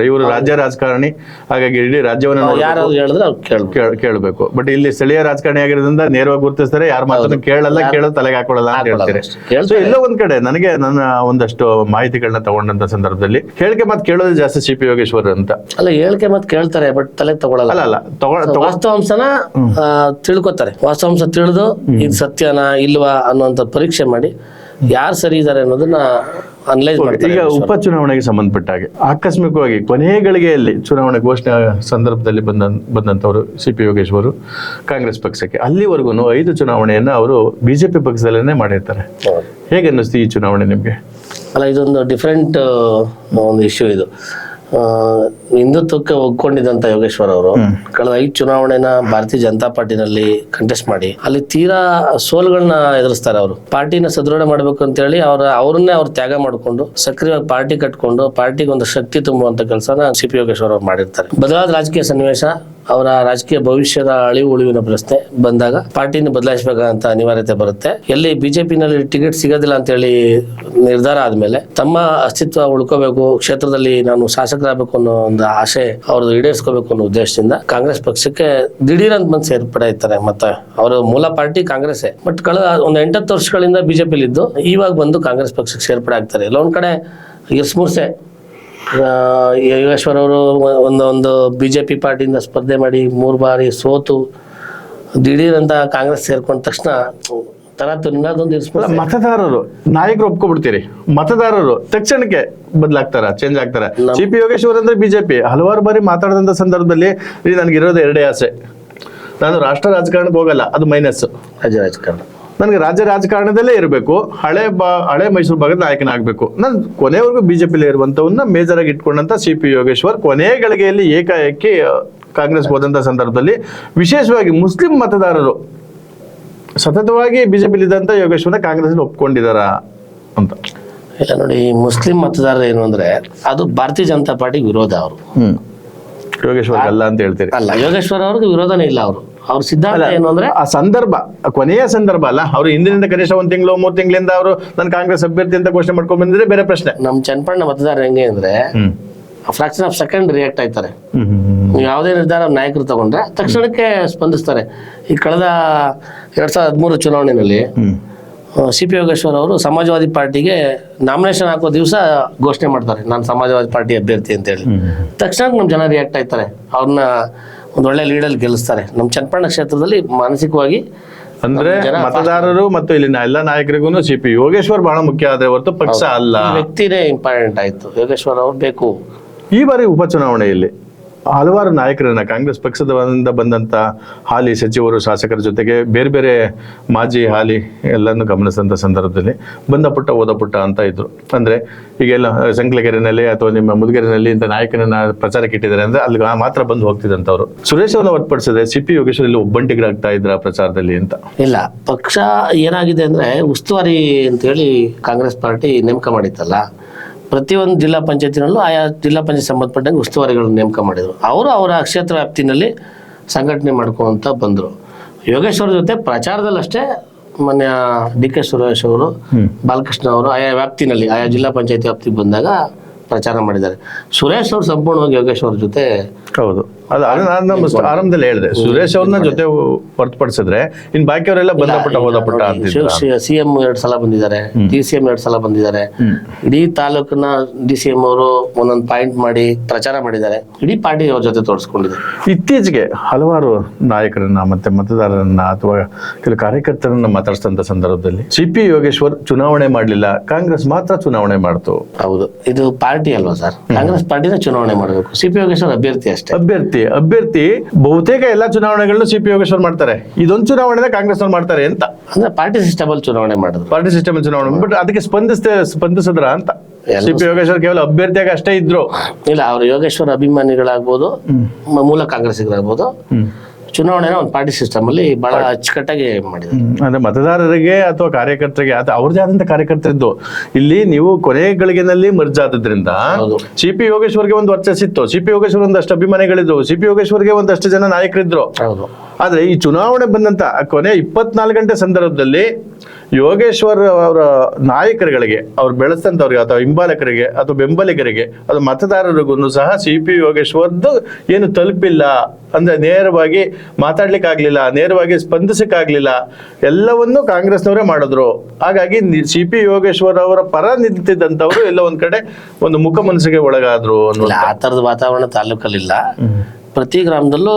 ಇವರು ರಾಜ್ಯ ರಾಜಕಾರಣಿ, ಹಾಗಾಗಿ ಇಡೀ ರಾಜ್ಯವನ್ನ ಯಾರಾದ್ರು ಹೇಳಿದ್ರೆ ಅವ್ರು ಕೇಳಬೇಕು. ಬಟ್ ಇಲ್ಲಿ ಸ್ಥಳೀಯ ರಾಜಕಾರಣಿ ಆಗಿರೋದ್ರಿಂದ ನೇರವಾಗಿ ಗುರುತಿಸ್ತಾರೆ, ಯಾರ ಮಾತನ್ನು ಕೇಳೋದು ತಲೆಗೆ ಹಾಕೊಳ್ಳಲ್ಲ ಅಂತ ಹೇಳ್ತಾರೆ. ಸೊ ಎಲ್ಲೋ ಒಂದ್ ಕಡೆ ನನಗೆ ನನ್ನ ಒಂದಷ್ಟು ಮಾಹಿತಿಗಳನ್ನ ತಗೊಂಡಂತ ಸಂದರ್ಭದಲ್ಲಿ ಹೇಳಿಕೆ ಮತ್ತೆ ಕೇಳೋದು ಜಾಸ್ತಿ CP ಯೋಗೇಶ್ವರ್ ಅಂತ. ಅಲ್ಲ, ಹೇಳಿಕೆ ಮತ್ತೆ ಕೇಳ್ತಾರೆ, ಬಟ್ ತಲೆಗೆ ತಗೊಳ್ಳಲ್ಲ. ವಾಸ್ತವಾಂಶನ ತಿಳ್ಕೊತಾರೆ. ವಾಸ್ತವಾಂಶ ತಿಳಿದು ಇದು ಸತ್ಯನಾ ಇಲ್ವಾ ಅನ್ನುವಂಥ ಪರೀಕ್ಷೆ ಮಾಡಿ ಯಾರು ಸರಿ ಇದ್ದಾರೆ ಅನ್ನೋದನ್ನ ಅನಲೈಸ್ ಮಾಡ್ತಾರೆ. ಈಗ ಉಪಚುನಾವಣೆಗೆ ಸಂಬಂಧಪಟ್ಟ ಹಾಗೆ ಆಕಸ್ಮಿಕವಾಗಿ ಕೊನೆಯ ಗಳಿಗೆಯಲ್ಲಿ ಚುನಾವಣೆ ಘೋಷಣೆ ಸಂದರ್ಭದಲ್ಲಿ ಬಂದಂತವರು CP ಯೋಗೇಶ್ವರು ಕಾಂಗ್ರೆಸ್ ಪಕ್ಷಕ್ಕೆ, ಅಲ್ಲಿವರೆಗೂ 5 ಚುನಾವಣೆಯನ್ನ ಅವರು BJP ಪಕ್ಷದಲ್ಲೇನೆ ಮಾಡಿರ್ತಾರೆ. ಹೇಗೆ ಅನ್ನಿಸ್ತು ಈ ಚುನಾವಣೆ ನಿಮ್ಗೆ? ಅಲ್ಲ, ಇದೊಂದು ಡಿಫ್ರೆಂಟ್ ಒಂದು ಇಶ್ಯೂ. ಇದು ಹಿಂದುತ್ವಕ್ಕೆ ಒಗ್ಕೊಂಡಿದ್ದಂತ ಯೋಗೇಶ್ವರ್ ಅವರು ಕಳೆದ 5 ಚುನಾವಣೆನ ಭಾರತೀಯ ಜನತಾ ಪಾರ್ಟಿನಲ್ಲಿ ಕಂಟೆಸ್ಟ್ ಮಾಡಿ ಅಲ್ಲಿ ತೀರಾ ಸೋಲುಗಳನ್ನ ಎದುರಿಸ್ತಾರೆ. ಅವರು ಪಾರ್ಟಿನ ಸದೃಢ ಮಾಡ್ಬೇಕು ಅಂತ ಹೇಳಿ ಅವ್ರನ್ನೇ ಅವ್ರು ತ್ಯಾಗ ಮಾಡ್ಕೊಂಡು ಸಕ್ರಿಯವಾಗಿ ಪಾರ್ಟಿ ಕಟ್ಕೊಂಡು ಪಾರ್ಟಿಗೆ ಒಂದು ಶಕ್ತಿ ತುಂಬುವಂತ ಕೆಲಸನ CP ಯೋಗೇಶ್ವರ್ ಅವ್ರು ಮಾಡಿರ್ತಾರೆ. ಬದಲಾದ ರಾಜಕೀಯ ಸನ್ನಿವೇಶ, ಅವರ ರಾಜಕೀಯ ಭವಿಷ್ಯದ ಅಳಿವು ಉಳಿವಿನ ಪ್ರಶ್ನೆ ಬಂದಾಗ ಪಾರ್ಟಿನ ಬದಲಾಯಿಸಬೇಕಂತ ಅನಿವಾರ್ಯತೆ ಬರುತ್ತೆ. ಎಲ್ಲಿ BJP-ನಲ್ಲಿ ಟಿಕೆಟ್ ಸಿಗೋದಿಲ್ಲ ಅಂತ ಹೇಳಿ ನಿರ್ಧಾರ ಆದ್ಮೇಲೆ ತಮ್ಮ ಅಸ್ತಿತ್ವ ಉಳ್ಕೋಬೇಕು, ಕ್ಷೇತ್ರದಲ್ಲಿ ನಾನು ಶಾಸಕರಾಗಬೇಕು ಅನ್ನೋ ಒಂದು ಆಸೆ ಅವ್ರದ್ದು ಈಡೇರಿಸ್ಕೋಬೇಕು ಅನ್ನೋ ಉದ್ದೇಶದಿಂದ ಕಾಂಗ್ರೆಸ್ ಪಕ್ಷಕ್ಕೆ ದಿಢೀರ್ ಅಂತ ಬಂದು ಸೇರ್ಪಡೆ. ಮತ್ತೆ ಅವರ ಮೂಲ ಪಾರ್ಟಿ ಕಾಂಗ್ರೆಸ್, ಬಟ್ ಕಳೆದ ಒಂದು 8-10 ವರ್ಷಗಳಿಂದ BJP-ಲಿ ಇದ್ದು ಇವಾಗ ಬಂದು ಕಾಂಗ್ರೆಸ್ ಪಕ್ಷಕ್ಕೆ ಸೇರ್ಪಡೆ ಆಗ್ತಾರೆ. ಎಲ್ಲ ಒಂದ್ ಕಡೆ ಇರ್ಸ್ಮೂರ್ಸೆ ಯೋಗೇಶ್ವರ್ ಅವರು ಒಂದು BJP ಪಾರ್ಟಿಯಿಂದ ಸ್ಪರ್ಧೆ ಮಾಡಿ 3 ಬಾರಿ ಸೋತು ದಿಢೀರ್ ಅಂತ ಕಾಂಗ್ರೆಸ್ ಸೇರ್ಕೊಂಡ ತಕ್ಷಣ ಮತದಾರರು ನಾಯಕರು ಒಪ್ಕೊಬಿಡ್ತೀರಿ, ಮತದಾರರು ತಕ್ಷಣಕ್ಕೆ ಬದಲಾಗ್ತಾರ, ಚೇಂಜ್ ಆಗ್ತಾರ. CP ಯೋಗೇಶ್ವರ್ ಅಂದ್ರೆ BJP ಹಲವಾರು ಬಾರಿ ಮಾತಾಡಿದಂತ ಸಂದರ್ಭದಲ್ಲಿ ನನಗಿರೋದು 2 ಆಸೆ, ನಾನು ರಾಷ್ಟ್ರ ರಾಜಕಾರಣಕ್ಕೆ ಹೋಗಲ್ಲ, ಅದು ಮೈನಸ್. ರಾಜಕಾರಣ ನನಗೆ ರಾಜ್ಯ ರಾಜಕಾರಣದಲ್ಲೇ ಇರಬೇಕು, ಹಳೆ ಮೈಸೂರು ಭಾಗದ ನಾಯಕನಾಗಬೇಕು. ನಾನು ಕೊನೆವರೆಗೂ BJP-ಲೇ ಇರುವಂತವನ್ನ ಮೇಜರ್ ಆಗಿ ಇಟ್ಕೊಂಡಂತ CP ಯೋಗೇಶ್ವರ್ ಕೊನೆ ಗಳಿಗೆಯಲ್ಲಿ ಏಕಾಏಕಿ ಕಾಂಗ್ರೆಸ್ ಹೋದಂತ ಸಂದರ್ಭದಲ್ಲಿ ವಿಶೇಷವಾಗಿ ಮುಸ್ಲಿಂ ಮತದಾರರು ಸತತವಾಗಿ BJP-ಲಿ ಇದ್ದಂತ ಯೋಗೇಶ್ವರ ಕಾಂಗ್ರೆಸ್ ಒಪ್ಕೊಂಡಿದಾರ ಅಂತ. ಇಲ್ಲ ನೋಡಿ, ಮುಸ್ಲಿಂ ಮತದಾರರು ಏನು ಅಂದ್ರೆ ಅದು ಭಾರತೀಯ ಜನತಾ ಪಾರ್ಟಿಗೆ ವಿರೋಧ. ಅವರು ಯೋಗೇಶ್ವರ್ ಅಲ್ಲ ಅಂತ ಹೇಳ್ತೀರಿ? ಅಲ್ಲ, ಯೋಗೇಶ್ವರ್ ಅವ್ರಿಗೆ ವಿರೋಧನೇ ಇಲ್ಲ. ಅವ್ರ ಸಿದ್ಧಾಂತ ಏನು ಅಂದ್ರೆ ಆ ಸಂದರ್ಭ, ಕೊನೆಯ ಸಂದರ್ಭ ಅಲ್ಲ, ಅವ್ರು ಹಿಂದಿನಿಂದ ಕನಿಷ್ಠ 1 ತಿಂಗಳು 3 ತಿಂಗಳಿಂದ ಅವರು ನಾನು ಕಾಂಗ್ರೆಸ್ ಅಭ್ಯರ್ಥಿ ಅಂತ ಘೋಷಣೆ ಮಾಡ್ಕೊಂಡ್ ಬಂದಿದ್ರೆ ಬೇರೆ ಪ್ರಶ್ನೆ. ನಮ್ ಚನ್ನಪಣ್ಣ ಮತದಾರ ಹೆಂಗೆ ಅಂದ್ರೆ ಫ್ರಾಕ್ಷನ್ ಆಫ್ ಸೆಕೆಂಡ್ ರಿಯಾಕ್ಟ್ ಆಯ್ತಾರೆ. ನೀವು ಯಾವುದೇ ನಿರ್ಧಾರ ನಾಯಕರು ತಗೊಂಡ್ರೆ ತಕ್ಷಣಕ್ಕೆ ಸ್ಪಂದಿಸ್ತಾರೆ. ಈ ಕಳೆದ 2013 ಚುನಾವಣೆಯಲ್ಲಿ ಸಿ ಪಿ ಯೋಗೇಶ್ವರ್ ಅವರು ಸಮಾಜವಾದಿ ಪಾರ್ಟಿಗೆ ನಾಮಿನೇಷನ್ ಹಾಕೋ ದಿವಸ ಘೋಷಣೆ ಮಾಡ್ತಾರೆ, ನಾನು ಸಮಾಜವಾದಿ ಪಾರ್ಟಿ ಅಭ್ಯರ್ಥಿ ಅಂತೇಳಿ. ತಕ್ಷಣ ನಮ್ಮ ಜನ ರಿಯಾಕ್ಟ್ ಆಯ್ತಾರೆ, ಅವ್ರನ್ನ ಒಂದು ಒಳ್ಳೆ ಲೀಡಲ್ಲಿ ಗೆಲ್ಲಿಸ್ತಾರೆ. ನಮ್ಮ ಚನ್ನಪಟ್ಟಣ ಕ್ಷೇತ್ರದಲ್ಲಿ ಮಾನಸಿಕವಾಗಿ ಅಂದ್ರೆ ಮತದಾರರು ಮತ್ತು ಇಲ್ಲಿನ ಎಲ್ಲ ನಾಯಕರಿಗೂ ಸಿ ಪಿ ಯೋಗೇಶ್ವರ್ ಬಹಳ ಮುಖ್ಯ ಆದ್ರೆ ಹೊರತು ಪಕ್ಷ ಅಲ್ಲ, ವ್ಯಕ್ತಿನೇ ಇಂಪಾರ್ಟೆಂಟ್ ಆಯ್ತು. ಯೋಗೇಶ್ವರ್ ಅವ್ರು ಬೇಕು. ಈ ಬಾರಿ ಉಪಚುನಾವಣೆಯಲ್ಲಿ ಹಲವಾರು ನಾಯಕರನ್ನ ಕಾಂಗ್ರೆಸ್ ಪಕ್ಷದಿಂದ ಬಂದಂತ ಹಾಲಿ ಸಚಿವರು ಶಾಸಕರ ಜೊತೆಗೆ ಬೇರೆ ಬೇರೆ ಮಾಜಿ ಹಾಲಿ ಎಲ್ಲನ್ನು ಗಮನಿಸಿದಂಥ ಸಂದರ್ಭದಲ್ಲಿ ಬಂದ ಪುಟ್ಟ ಓದ ಪುಟ್ಟ ಅಂತ ಇದ್ರು. ಅಂದ್ರೆ ಈಗೆಲ್ಲ ಸಂಕಲಗೆರೆನಲ್ಲಿ ಅಥವಾ ನಿಮ್ಮ ಮುದುಗೆರೆನಲ್ಲಿ ಇಂಥ ನಾಯಕರನ್ನ ಪ್ರಚಾರಕ್ಕೆ ಇಟ್ಟಿದ್ದಾರೆ ಅಂದ್ರೆ ಅಲ್ಲಿ ಮಾತ್ರ ಬಂದು ಹೋಗ್ತಿದ್ದಂಥವ್ರು. ಸುರೇಶ್ ಅವ್ರನ್ನ ಹೊರತುಪಡಿಸಿದ್ರೆ ಸಿ ಪಿ ಯೋಗೇಶ್ವರ್ ಇಲ್ಲಿ ಒಬ್ಬಂಟಿಗರಾಗ್ತಾ ಇದ್ರ ಪ್ರಚಾರದಲ್ಲಿ ಅಂತ ಇಲ್ಲ. ಪಕ್ಷ ಏನಾಗಿದೆ ಅಂದ್ರೆ ಉಸ್ತುವಾರಿ ಅಂತೇಳಿ ಕಾಂಗ್ರೆಸ್ ಪಾರ್ಟಿ ನೇಮಕ ಮಾಡಿತ್ತಲ್ಲ, ಪ್ರತಿಯೊಂದು ಜಿಲ್ಲಾ ಪಂಚಾಯತಿನಲ್ಲೂ ಆಯಾ ಜಿಲ್ಲಾ ಪಂಚಾಯತ್ ಸಂಬಂಧಪಟ್ಟಂಗೆ ಉಸ್ತುವಾರಿಗಳನ್ನು ನೇಮಕ ಮಾಡಿದರು. ಅವರು ಅವರ ಕ್ಷೇತ್ರ ವ್ಯಾಪ್ತಿನಲ್ಲಿ ಸಂಘಟನೆ ಮಾಡ್ಕೊಂತ ಬಂದರು. ಯೋಗೇಶ್ವರ ಜೊತೆ ಪ್ರಚಾರದಲ್ಲಷ್ಟೇ ಮೊನ್ನೆ ಡಿ ಕೆ ಸುರೇಶ್ ಅವರು, ಬಾಲಕೃಷ್ಣ ಅವರು ಆಯಾ ವ್ಯಾಪ್ತಿನಲ್ಲಿ ಆಯಾ ಜಿಲ್ಲಾ ಪಂಚಾಯತಿ ವ್ಯಾಪ್ತಿಗೆ ಬಂದಾಗ ಪ್ರಚಾರ ಮಾಡಿದ್ದಾರೆ. ಸುರೇಶ್ ಅವರು ಸಂಪೂರ್ಣವಾಗಿ ಯೋಗೇಶ್ ಅವ್ರ ಜೊತೆ. ಹೌದು, ಅದು ನಾನು ಆರಂಭದಲ್ಲಿ ಹೇಳಿದೆ, ಸುರೇಶ್ ಅವ್ರನ್ನ ಜೊತೆ ಹೊರತುಪಡಿಸಿದ್ರೆ ಇನ್ ಬಾಕಿಯವರೆಲ್ಲ ಬಂದಪುಟ್ಟ ಹೋದಪುಟ್ಟ ಅಂತ. ಸಿಎಂ 2 ಸಲ ಬಂದಿದ್ದಾರೆ, DCM 2 ಸಲ ಬಂದಿದ್ದಾರೆ. ಇಡೀ ತಾಲೂಕಿನ DCM ಅವರು ಒಂದೊಂದು ಪಾಯಿಂಟ್ ಮಾಡಿ ಪ್ರಚಾರ ಮಾಡಿದ್ದಾರೆ. ಇಡೀ ಪಾರ್ಟಿ ಅವ್ರ ಜೊತೆ ತೋರಿಸ್ಕೊಂಡಿದೆ. ಇತ್ತೀಚೆಗೆ ಹಲವಾರು ನಾಯಕರನ್ನ ಮತ್ತೆ ಮತದಾರರನ್ನ ಅಥವಾ ಕೆಲವು ಕಾರ್ಯಕರ್ತರನ್ನ ಮಾತಾಡಿಸಿದಂತ ಸಂದರ್ಭದಲ್ಲಿ ಸಿ ಪಿ ಯೋಗೇಶ್ವರ್ ಚುನಾವಣೆ ಮಾಡಲಿಲ್ಲ, ಕಾಂಗ್ರೆಸ್ ಮಾತ್ರ ಚುನಾವಣೆ ಮಾಡ್ತು. ಹೌದು, ಇದು ಪಾರ್ಟಿ ಅಲ್ವಾ ಸರ್? ಕಾಂಗ್ರೆಸ್ ಪಾರ್ಟಿನ ಚುನಾವಣೆ ಮಾಡಬೇಕು, ಸಿ ಪಿ ಯೋಗೇಶ್ವರ್ ಅಭ್ಯರ್ಥಿ ಅಷ್ಟೇ. ಅಭ್ಯರ್ಥಿ ಬಹುತೇಕ ಎಲ್ಲಾ ಚುನಾವಣೆಗಳನ್ನು ಸಿ ಪಿ ಯೋಗೇಶ್ವರ್ ಮಾಡ್ತಾರೆ, ಇದೊಂದು ಚುನಾವಣೆ ಕಾಂಗ್ರೆಸ್ ಅವ್ರು ಮಾಡ್ತಾರೆ ಅಂತ. ಅಂದ್ರೆ ಪಾರ್ಟಿ ಸಿಸ್ಟಮ್ ಅಲ್ಲಿ ಚುನಾವಣೆ ಮಾಡಿದ್ರು, ಪಾರ್ಟಿ ಸಿಸ್ಟಮ್ ಚುನಾವಣೆ. ಬಟ್ ಅದಕ್ಕೆ ಸ್ಪಂದಿಸಿದ್ರ ಅಂತ ಸಿ ಪಿ ಯೋಗೇಶ್ವರ್ ಕೇವಲ ಅಭ್ಯರ್ಥಿಯಾಗಿ ಅಷ್ಟೇ ಇದ್ರು. ಇಲ್ಲ, ಅವರು ಯೋಗೇಶ್ವರ್ ಅಭಿಮಾನಿಗಳಾಗ್ಬೋದು, ಮೂಲ ಕಾಂಗ್ರೆಸ್ಸಿಗರಾಗ್ಬೋದು, ಚುನಾವಣೆನ ಒಂದು ಪಾರ್ಟಿ ಸಿಸ್ಟಮ್ ಅಲ್ಲಿ ಬಹಳ ಅಚ್ಚುಕಟ್ಟಾಗಿ ಮಾಡಿದ್ರು. ಅಂದ್ರೆ ಮತದಾರರಿಗೆ ಅಥವಾ ಕಾರ್ಯಕರ್ತರಿಗೆ ಅವ್ರದೇ ಆದಂತ ಕಾರ್ಯಕರ್ತರಿದ್ದು. ಇಲ್ಲಿ ನೀವು ಕೊನೆ ಗಳಿಗೆನಲ್ಲಿ ಮರ್ಜ್ ಆದ್ರಿಂದ ಸಿ ಪಿ ಯೋಗೇಶ್ವರ್ಗೆ ಒಂದು ವರ್ಚಸ್ಸಿತ್ತು, ಸಿ ಪಿ ಯೋಗೇಶ್ವರ್ ಒಂದಷ್ಟು ಅಭಿಮಾನಿಗಳಿದ್ರು, ಸಿ ಪಿ ಯೋಗೇಶ್ವರ್ಗೆ ಒಂದಷ್ಟು ಜನ ನಾಯಕರಿದ್ರು. ಆದ್ರೆ ಈ ಚುನಾವಣೆ ಬಂದಂತ ಕೊನೆ 24 ಗಂಟೆ ಸಂದರ್ಭದಲ್ಲಿ ಯೋಗೇಶ್ವರ್ ಅವರ ನಾಯಕರುಗಳಿಗೆ, ಅವ್ರು ಬೆಳೆಸ್ತಂತವ್ರಿಗೆ ಅಥವಾ ಹಿಂಬಾಲಕರಿಗೆ ಅಥವಾ ಬೆಂಬಲಿಗರಿಗೆ ಅಥವಾ ಮತದಾರರಿಗೂ ಸಹ ಸಿ ಪಿ ಯೋಗೇಶ್ವರ್ದು ಏನು ತಲುಪಿಲ್ಲ. ಅಂದ್ರೆ ನೇರವಾಗಿ ಮಾತಾಡ್ಲಿಕ್ಕಾಗ್ಲಿಲ್ಲ, ನೇರವಾಗಿ ಸ್ಪಂದಿಸಕ್ಕಾಗ್ಲಿಲ್ಲ, ಎಲ್ಲವನ್ನೂ ಕಾಂಗ್ರೆಸ್ನವರೇ ಮಾಡಿದ್ರು. ಹಾಗಾಗಿ ಸಿ ಪಿ ಯೋಗೇಶ್ವರ್ ಅವರ ಪರ ನಿಂತಿದ್ದಂಥವ್ರು ಎಲ್ಲ ಒಂದ್ ಕಡೆ ಒಂದು ಮುಖ ಮನಸ್ಸಿಗೆ ಒಳಗಾದ್ರು ಅನ್ನೋ ಆ ತರದ ವಾತಾವರಣ ತಾಲೂಕಲ್ಲಿಲ್ಲ. ಪ್ರತಿ ಗ್ರಾಮದಲ್ಲೂ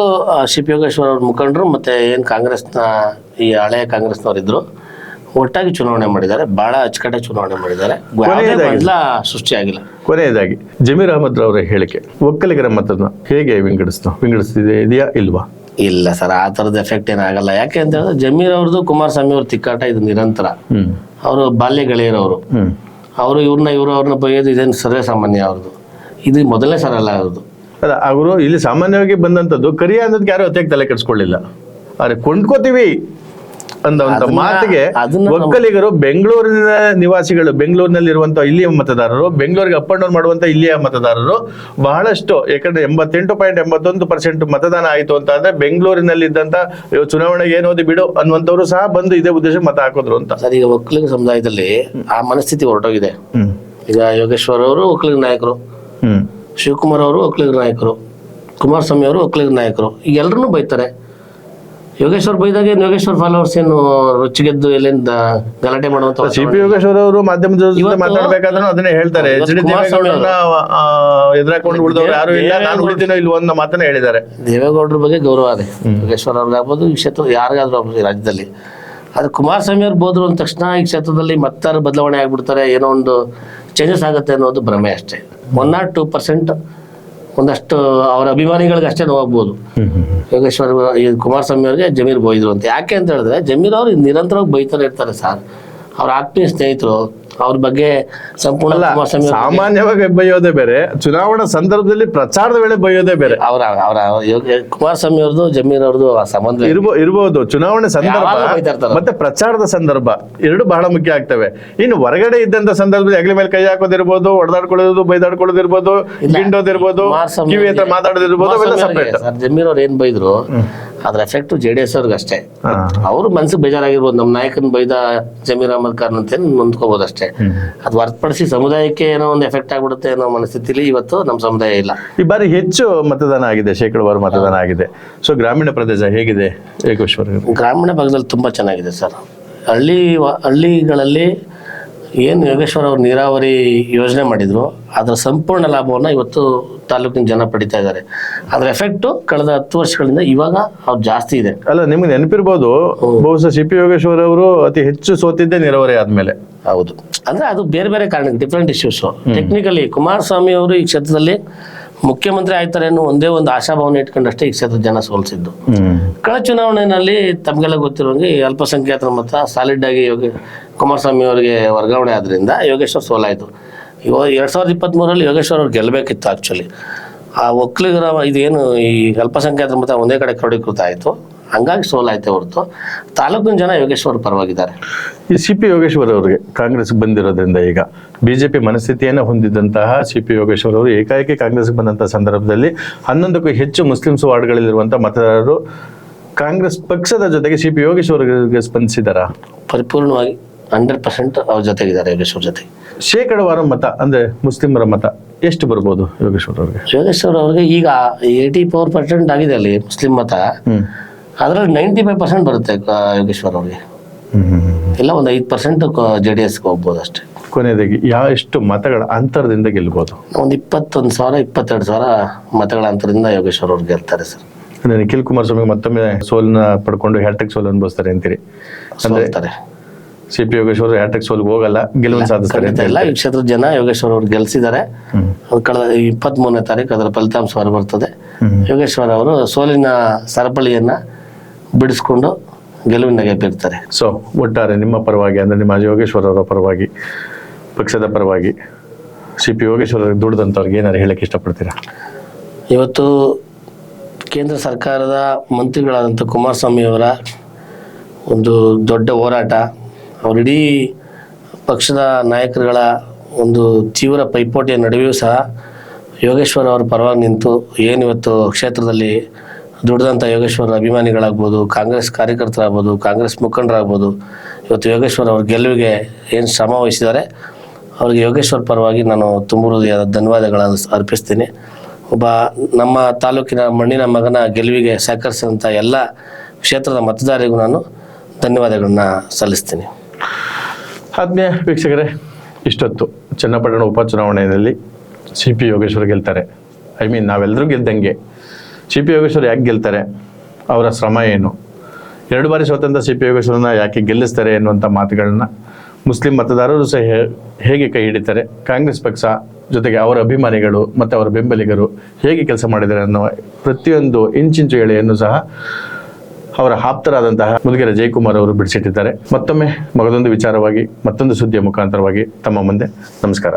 ಸಿ ಪಿ ಯೋಗೇಶ್ವರ್ ಅವ್ರ ಮುಖಂಡರು ಮತ್ತೆ ಏನ್ ಕಾಂಗ್ರೆಸ್ನ ಈ ಹಳೆಯ ಕಾಂಗ್ರೆಸ್ನವರಿದ್ರು ಒಟ್ಟಾಗಿ ಚುನಾವಣೆ ಮಾಡಿದ್ದಾರೆ, ಬಹಳ ಅಚ್ಚುಕಟ್ಟಾಗಿ ಚುನಾವಣೆ ಮಾಡಿದ್ದಾರೆ. ಸೃಷ್ಟಿಯಾಗಿಲ್ಲ. ಕೊನೆಯದಾಗಿ ಜಮೀರ್ ಅಹಮದ್ ಅವರ ಹೇಳಿಕೆ ಒಕ್ಕಲಿಗರ ಮತನ ಹೇಗೆ ವಿಂಗಡಿಸ್ತಿದೆಯಾ ಇಲ್ವಾ? ಇಲ್ಲ ಸರ್, ಆ ತರದ ಎಫೆಕ್ಟ್ ಏನಾಗಲ್ಲ. ಯಾಕೆ ಅಂತ ಹೇಳಿದ್ರೆ ಜಮೀರ್ ಅವ್ರದ್ದು ಕುಮಾರಸ್ವಾಮಿ ಅವ್ರ ತಿಕ್ಕಾಟ ಇದು ನಿರಂತರ. ಅವರು ಬಾಲ್ಯ ಗೆಳೆಯರವರು, ಅವರು ಅವ್ರನ್ನ ಬೈಯೋದು ಇದೇನು ಸರ್ವೇ ಸಾಮಾನ್ಯ. ಅವ್ರದ್ದು ಇದು ಮೊದಲನೇ ಸಲ ಅಲ್ಲ ಅವ್ರದ್ದು. ಅಲ್ಲ, ಅವರು ಇಲ್ಲಿ ಸಾಮಾನ್ಯವಾಗಿ ಬಂದಂಥದ್ದು ಕರಿಯ ಅನ್ನೋದಕ್ಕೆ ಯಾರು ಹೊತ್ತಿಗೆ ತಲೆ ಕೆಡಿಸ್ಕೊಳ್ಳಿಲ್ಲ. ಆದ್ರೆ ಕೊಂಡ್ಕೋತೀವಿ ಅಂದಂತ ಮಾತಿಗೆ ಒಕ್ಕಲಿಗರು, ಬೆಂಗಳೂರಿನ ನಿವಾಸಿಗಳು, ಬೆಂಗಳೂರಿನಲ್ಲಿರುವಂತಹ ಇಲ್ಲಿಯ ಮತದಾರರು, ಬೆಂಗಳೂರಿಗೆ ಅಪ್ ಅಂಡ್ ಡೌನ್ ಮಾಡುವಂತ ಇಲ್ಲಿಯ ಮತದಾರರು ಬಹಳಷ್ಟು, ಯಾಕಂದ್ರೆ 88.81% ಮತದಾನ ಆಯಿತು ಅಂತ ಅಂದ್ರೆ ಬೆಂಗಳೂರಿನಲ್ಲಿದ್ದಂತ ಚುನಾವಣೆಗೆ ಏನೋದಿ ಬಿಡು ಅನ್ನುವಂಥವ್ರು ಸಹ ಬಂದು ಇದೇ ಉದ್ದೇಶ ಮತ ಹಾಕಿದ್ರು ಅಂತ. ಸರ್, ಈಗ ಒಕ್ಕಲಿಗ ಸಮುದಾಯದಲ್ಲಿ ಆ ಮನಸ್ಥಿತಿ ಹೊರಟೋಗಿದೆ. ಈಗ ಯೋಗೇಶ್ವರ್ ಅವರು ಒಕ್ಕಲಿಗ ನಾಯಕರು, ಶಿವಕುಮಾರ್ ಅವರು ಒಕ್ಕಲಿಗರ ನಾಯಕರು, ಕುಮಾರಸ್ವಾಮಿ ಅವರು ಒಕ್ಕಲಿಗರ ನಾಯಕರು, ಈಗ ಎಲ್ಲರನ್ನೂ ಬೈತಾರೆ. ಯೋಗೇಶ್ವರ್ ಬೈದಾಗ ಯೋಗೇಶ್ವರ್ ಫಾಲೋವರ್ಸ್ ಏನು ರೊಚ್ಚಿಗೆದ್ದು ಎಲ್ಲಿಂದ ಗಲಾಟೆ ಮಾಡುವಂತ. ಸಿ ಪಿ ಯೋಗೇಶ್ವರ್ ಅವರು ಮಾಧ್ಯಮದ ಜೊತೆ ಮಾತಾಡ್ಬೇಕಾದ್ರೂ ಅದನ್ನೇ ಹೇಳ್ತಾರೆ, ಎದುರಾಕೊಂಡು ಉಳಿದವ್ರು ಯಾರು ಇಲ್ಲ, ನಾನು ಉಳಿತೀನೋ ಇಲ್ವೋ ಅನ್ನೋ ಮಾತನ್ನ ಹೇಳಿದ್ದಾರೆ. ದೇವೇಗೌಡರ ಬಗ್ಗೆ ಗೌರವ ಇದೆ, ಯೋಗೇಶ್ವರ್ ಅವ್ರಿಗಾಗ್ಬೋದು, ಈ ಕ್ಷೇತ್ರ ಯಾರಿಗಾದ್ರೂ ಆಗ್ಬೋದು ರಾಜ್ಯದಲ್ಲಿ. ಆದ್ರೆ ಕುಮಾರಸ್ವಾಮಿ ಅವ್ರು ಬೋದ್ರು ಅಂದ ತಕ್ಷಣ ಈ ಕ್ಷೇತ್ರದಲ್ಲಿ ಮತ್ತಾರು ಬದಲಾವಣೆ ಆಗ್ಬಿಡ್ತಾರೆ, ಏನೋ ಒಂದು ಚೇಂಜಸ್ ಆಗುತ್ತೆ ಅನ್ನೋದು ಭ್ರಮೆ ಅಷ್ಟೇ. 1 or 2% ಒಂದಷ್ಟು ಅವರ ಅಭಿಮಾನಿಗಳಿಗೆ ಅಷ್ಟೇ ನೋವಾಗ್ಬೋದು. ಯೋಗೇಶ್ವರ್ ಕುಮಾರಸ್ವಾಮಿ ಅವ್ರಿಗೆ ಜಮೀರ್ ಬೈದ್ರು ಅಂತ. ಯಾಕೆ ಅಂತ ಹೇಳಿದ್ರೆ ಜಮೀರ್ ಅವ್ರು ನಿರಂತರವಾಗಿ ಬೈತಾನೆ ಇರ್ತಾರೆ ಸರ್. ಅವ್ರ ಆತ್ಮೀಯ ಸ್ನೇಹಿತರು, ಅವ್ರ ಬಗ್ಗೆ ಸಂಪೂರ್ಣ ಸಾಮಾನ್ಯವಾಗಿ ಬೈಯೋದೇ ಬೇರೆ, ಚುನಾವಣಾ ಸಂದರ್ಭದಲ್ಲಿ ಪ್ರಚಾರದ ವೇಳೆ ಬೈಯೋದೇ ಬೇರೆ. ಅವರ ಕುಮಾರಸ್ವಾಮಿ ಅವ್ರದ್ದು ಜಮೀರ್ ಅವ್ರದ್ದು ಸಂಬಂಧ ಇರಬಹುದು. ಚುನಾವಣೆ ಸಂದರ್ಭ ಮತ್ತೆ ಪ್ರಚಾರದ ಸಂದರ್ಭ ಎರಡು ಬಹಳ ಮುಖ್ಯ ಆಗ್ತವೆ. ಇನ್ನು ಹೊರಗಡೆ ಇದ್ದಂತ ಸಂದರ್ಭದಲ್ಲಿ ಹೆಗಲ ಮೇಲೆ ಕೈ ಹಾಕೋದಿರ್ಬೋದು, ಹೊಡೆದಾಡ್ಕೊಳ್ಳೋದು, ಬೈದಾಡ್ಕೊಳ್ಳೋದಿರ್ಬೋದು, ಗಿಂಡೋದಿರ್ಬೋದು, ಕಿವಿ ಹತ್ರ ಮಾತಾಡೋದಿರ್ಬೋದು, ಅವೆಲ್ಲ ಸಪರೇಟ್. ಜಮೀರ್ ಅವ್ರು ಏನ್ ಬೈದ್ರು ಅದ್ರ ಎಫೆಕ್ಟ್ JDS ಅವ್ರಿಗೆ ಅಷ್ಟೇ. ಅವ್ರು ಮನ್ಸಿಗೆ ಬೇಜಾರಾಗಿರ್ಬೋದು, ನಮ್ಮ ನಾಯಕನ ಬೈದ ಜಮೀರ್ ಅಹಮದ್ ಖಾನ್ ಅಂತ ನೊಂದ್ಕೋಬಹುದು ಅಷ್ಟೇ. ಅದು ಹೊರತುಪಡಿಸಿ ಸಮುದಾಯಕ್ಕೆ ಏನೋ ಒಂದು ಎಫೆಕ್ಟ್ ಆಗ್ಬಿಡುತ್ತೆ ಅನ್ನೋ ಮನಸ್ಥಿತಿಲಿ ಇವತ್ತು ನಮ್ಮ ಸಮುದಾಯ ಇಲ್ಲ. ಈ ಬಾರಿ ಹೆಚ್ಚು ಮತದಾನ ಆಗಿದೆ, ಶೇಕಡವಾರು ಮತದಾನ ಆಗಿದೆ. ಸೊ ಗ್ರಾಮೀಣ ಪ್ರದೇಶ ಹೇಗಿದೆ ಯೋಗೇಶ್ವರ್? ಗ್ರಾಮೀಣ ಭಾಗದಲ್ಲಿ ತುಂಬ ಚೆನ್ನಾಗಿದೆ ಸರ್. ಹಳ್ಳಿಗಳಲ್ಲಿ ಏನು ಯೋಗೇಶ್ವರ್ ಅವರು ನೀರಾವರಿ ಯೋಜನೆ ಮಾಡಿದ್ರು ಅದರ ಸಂಪೂರ್ಣ ಲಾಭವನ್ನು ಇವತ್ತು ತಾಲೂಕಿನ ಜನ ಪಡಿತಾ ಇದ್ದಾರೆ. ಅದರ ಎಫೆಕ್ಟು ಕಳೆದ 10 ವರ್ಷಗಳಿಂದ ಇವಾಗ ಅವ್ರು ಜಾಸ್ತಿ ಇದೆ. ಅಲ್ಲ, ನಿಮ್ಗೆ ನೆನಪಿರ್ಬೋದು, ಬಹುಶಃ CP ಯೋಗೇಶ್ವರ್ ಅವರು ಅತಿ ಹೆಚ್ಚು ಸೋತಿದ್ದೇ ನೀರಾವರಿ ಆದ್ಮೇಲೆ. ಹೌದು, ಅಂದ್ರೆ ಅದು ಬೇರೆ ಬೇರೆ ಕಾರಣ, ಡಿಫ್ರೆಂಟ್ ಇಶ್ಯೂಸ್. ಟೆಕ್ನಿಕಲಿ ಕುಮಾರಸ್ವಾಮಿ ಅವರು ಈ ಕ್ಷೇತ್ರದಲ್ಲಿ ಮುಖ್ಯಮಂತ್ರಿ ಆಯ್ತಾರೆ ಅನ್ನೋ ಒಂದೇ ಒಂದು ಆಶಾಭಾವನೆ ಇಟ್ಕೊಂಡಷ್ಟೇ ಈ ಕ್ಷೇತ್ರದ ಜನ ಸೋಲಿಸಿದ್ದು. ಕಳೆದ ಚುನಾವಣೆಯಲ್ಲಿ ತಮಗೆಲ್ಲ ಗೊತ್ತಿರೋಂಗೆ ಅಲ್ಪಸಂಖ್ಯಾತರ ಮತ ಸಾಲಿಡ್ ಆಗಿ ಕುಮಾರಸ್ವಾಮಿ ಅವರಿಗೆ ವರ್ಗಾವಣೆ ಆದ್ರಿಂದ ಯೋಗೇಶ್ವರ್ ಸೋಲಾಯಿತು. 2023 ಯೋಗೇಶ್ವರ್ ಅವ್ರು ಗೆಲ್ಲಬೇಕಿತ್ತು. ಆ್ಯಕ್ಚುಲಿ ಆ ಒಕ್ಕಲಿಗರ ಇದೇನು ಈ ಅಲ್ಪಸಂಖ್ಯಾತರ ಮತ ಒಂದೇ ಕಡೆ ಕ್ರೋಢೀಕೃತ ಆಯಿತು, ಹಂಗಾಗಿ ಸೋಲಾಯ್ತೆ ಹೊರತು ತಾಲೂಕಿನ ಜನ ಯೋಗೇಶ್ವರ್ ಪರವಾಗಿದ್ದಾರೆ. ಈ CP ಯೋಗೇಶ್ವರ್ ಅವರಿಗೆ ಕಾಂಗ್ರೆಸ್ ಬಂದಿರೋದ್ರಿಂದ ಈಗ ಬಿಜೆಪಿ ಮನಸ್ಥಿತಿಯನ್ನು ಹೊಂದಿದ್ದಂತಹ CP ಯೋಗೇಶ್ವರ್ ಅವರು ಏಕಾಏಕಿ ಕಾಂಗ್ರೆಸ್ಗೆ ಬಂದಂತಹ ಸಂದರ್ಭದಲ್ಲಿ 11ಕ್ಕೂ ಹೆಚ್ಚು ಮುಸ್ಲಿಮ್ಸ್ ವಾರ್ಡ್ಗಳಲ್ಲಿರುವಂತಹ ಮತದಾರರು ಕಾಂಗ್ರೆಸ್ ಪಕ್ಷದ ಜೊತೆಗೆ CP ಯೋಗೇಶ್ವರ್ಗೆ ಸ್ಪಂದಿಸಿದಾರಾ? ಪರಿಪೂರ್ಣವಾಗಿ 100% ಅವ್ರ ಜೊತೆಗಿದ್ದಾರೆ. ಯೋಗೇಶ್ವರ್ ಜೊತೆ ಶೇಕಡವಾರು ಮತ ಅಂದ್ರೆ ಮುಸ್ಲಿಮರ ಮತ ಎಷ್ಟು ಬರ್ಬೋದು ಯೋಗೇಶ್ವರ್ ಅವ್ರಿಗೆ? ಯೋಗೇಶ್ವರ್ ಅವ್ರಿಗೆ ಈಗ 84% ಆಗಿದೆ ಅಲ್ಲಿ ಮುಸ್ಲಿಂ ಮತ. ಅದರಲ್ಲಿ 95% ಬರುತ್ತೆ ಯೋಗೇಶ್ವರ್ ಅವ್ರಿಗೆ. ಇಲ್ಲ ಒಂದು 5% JDSಗೆ ಹೋಗ್ಬೋದು ಅಷ್ಟೇ. ಕೊನೆಯದಾಗಿ ಎಷ್ಟು ಮತಗಳ ಅಂತರದಿಂದ ಗೆಲ್ಬೋದು? ಒಂದು 21,000 22,000 ಮತಗಳ ಅಂತರದಿಂದ ಯೋಗೇಶ್ವರ್ ಅವ್ರು ಗೆಲ್ತಾರೆ ಸರ್. ಅಂದ್ರೆ ನಿಖಿಲ್ ಕುಮಾರಸ್ವಾಮಿ ಮತ್ತೊಮ್ಮೆ ಸೋಲನ್ನ ಪಡ್ಕೊಂಡು ಹ್ಯಾಟ್ರಿಕ್ ಸೋಲು ಅನುಭವಿಸ್ತಾರೆ ಅಂತೀರಿ? ಅಂದ್ರೆ CP ಯೋಗೇಶ್ವರ್ ಹ್ಯಾಟ್ರಿಕ್ ಸೋಲ್ಗೆ ಹೋಗಲ್ಲ, ಗೆಲುವನ್ನು ಸಾಧಿಸ್ತಾರೆ ಅಂತ ಎಲ್ಲ ಈ ಕ್ಷೇತ್ರದ ಜನ ಯೋಗೇಶ್ವರ್ ಅವ್ರು ಗೆಲ್ಸಿದ್ದಾರೆ. ಕಳೆದ 23ನೇ ತಾರೀಕು ಅದರ ಫಲಿತಾಂಶ ಹೊರಬರ್ತದೆ. ಯೋಗೇಶ್ವರ್ ಅವರು ಸೋಲಿನ ಸರಪಳಿಯನ್ನ ಬಿಡಿಸ್ಕೊಂಡು ಗೆಲುವಿನಾಗೆ ಬೀರ್ತಾರೆ. ಸೊ ಒಟ್ಟಾರೆ ನಿಮ್ಮ ಪರವಾಗಿ ಅಂದ್ರೆ ನಿಮ್ಮ ಯೋಗೇಶ್ವರ್ ಅವರ ಪರವಾಗಿ, ಪಕ್ಷದ ಪರವಾಗಿ CP ಯೋಗೇಶ್ವರ್ ದುಡ್ದಂಥವ್ರಿಗೆ ಏನಾರು ಹೇಳಕ್ಕೆ ಇಷ್ಟಪಡ್ತೀರಾ? ಇವತ್ತು ಕೇಂದ್ರ ಸರ್ಕಾರದ ಮಂತ್ರಿಗಳಾದಂಥ ಕುಮಾರಸ್ವಾಮಿ ಅವರ ಒಂದು ದೊಡ್ಡ ಹೋರಾಟ, ಅವರಿಡೀ ಪಕ್ಷದ ನಾಯಕರುಗಳ ಒಂದು ತೀವ್ರ ಪೈಪೋಟಿಯ ನಡುವೆಯೂ ಸಹ ಯೋಗೇಶ್ವರ್ ಅವರ ಪರವಾಗಿ ನಿಂತು ಏನಿವತ್ತು ಕ್ಷೇತ್ರದಲ್ಲಿ ದುಡ್ದಂಥ ಯೋಗೇಶ್ವರ ಅಭಿಮಾನಿಗಳಾಗ್ಬೋದು, ಕಾಂಗ್ರೆಸ್ ಕಾರ್ಯಕರ್ತರಾಗ್ಬೋದು, ಕಾಂಗ್ರೆಸ್ ಮುಖಂಡರಾಗ್ಬೋದು, ಇವತ್ತು ಯೋಗೇಶ್ವರ್ ಅವ್ರ ಗೆಲುವಿಗೆ ಏನು ಶ್ರಮ ವಹಿಸಿದ್ದಾರೆ ಅವ್ರಿಗೆ ಯೋಗೇಶ್ವರ್ ಪರವಾಗಿ ನಾನು ತುಂಬ ಹೃದಯದ ಧನ್ಯವಾದಗಳನ್ನು ಅರ್ಪಿಸ್ತೀನಿ. ಒಬ್ಬ ನಮ್ಮ ತಾಲೂಕಿನ ಮಣ್ಣಿನ ಮಗನ ಗೆಲುವಿಗೆ ಸಹಕರಿಸಿದಂಥ ಎಲ್ಲ ಕ್ಷೇತ್ರದ ಮತದಾರರಿಗೂ ನಾನು ಧನ್ಯವಾದಗಳನ್ನ ಸಲ್ಲಿಸ್ತೀನಿ. ಆತ್ಮೀಯ ವೀಕ್ಷಕರೇ, ಇಷ್ಟೊತ್ತು ಚನ್ನಪಟ್ಟಣ ಉಪಚುನಾವಣೆಯಲ್ಲಿ CP ಯೋಗೇಶ್ವರ್ ಗೆಲ್ತಾರೆ. ನಾವೆಲ್ಲರೂ ಗೆದ್ದಂಗೆ CP ಯೋಗೇಶ್ವರ್ ಯಾಕೆ ಗೆಲ್ತಾರೆ, ಅವರ ಶ್ರಮ ಏನು, 2 ಬಾರಿ ಸ್ವತಂತ್ರ CP ಯೋಗೇಶ್ವರನ್ನ ಯಾಕೆ ಗೆಲ್ಲಿಸ್ತಾರೆ ಎನ್ನುವಂಥ ಮಾತುಗಳನ್ನ ಮುಸ್ಲಿಂ ಮತದಾರರು ಸಹ ಹೇಗೆ ಕೈ ಹಿಡಿತಾರೆ, ಕಾಂಗ್ರೆಸ್ ಪಕ್ಷ ಜೊತೆಗೆ ಅವರ ಅಭಿಮಾನಿಗಳು ಮತ್ತು ಅವರ ಬೆಂಬಲಿಗರು ಹೇಗೆ ಕೆಲಸ ಮಾಡಿದ್ದಾರೆ ಅನ್ನೋ ಪ್ರತಿಯೊಂದು ಇಂಚಿಂಚು ಎಳೆಯನ್ನು ಸಹ ಅವರ ಆಪ್ತರಾದಂತಹ ಮುದುಗೆರೆ ಜಯಕುಮಾರ್ ಅವರು ಬಿಡಿಸಿಟ್ಟಿದ್ದಾರೆ. ಮತ್ತೊಮ್ಮೆ ಮಗದೊಂದು ವಿಚಾರವಾಗಿ ಮತ್ತೊಂದು ಸುದ್ದಿಯ ಮುಖಾಂತರವಾಗಿ ತಮ್ಮ ಮುಂದೆ ನಮಸ್ಕಾರ.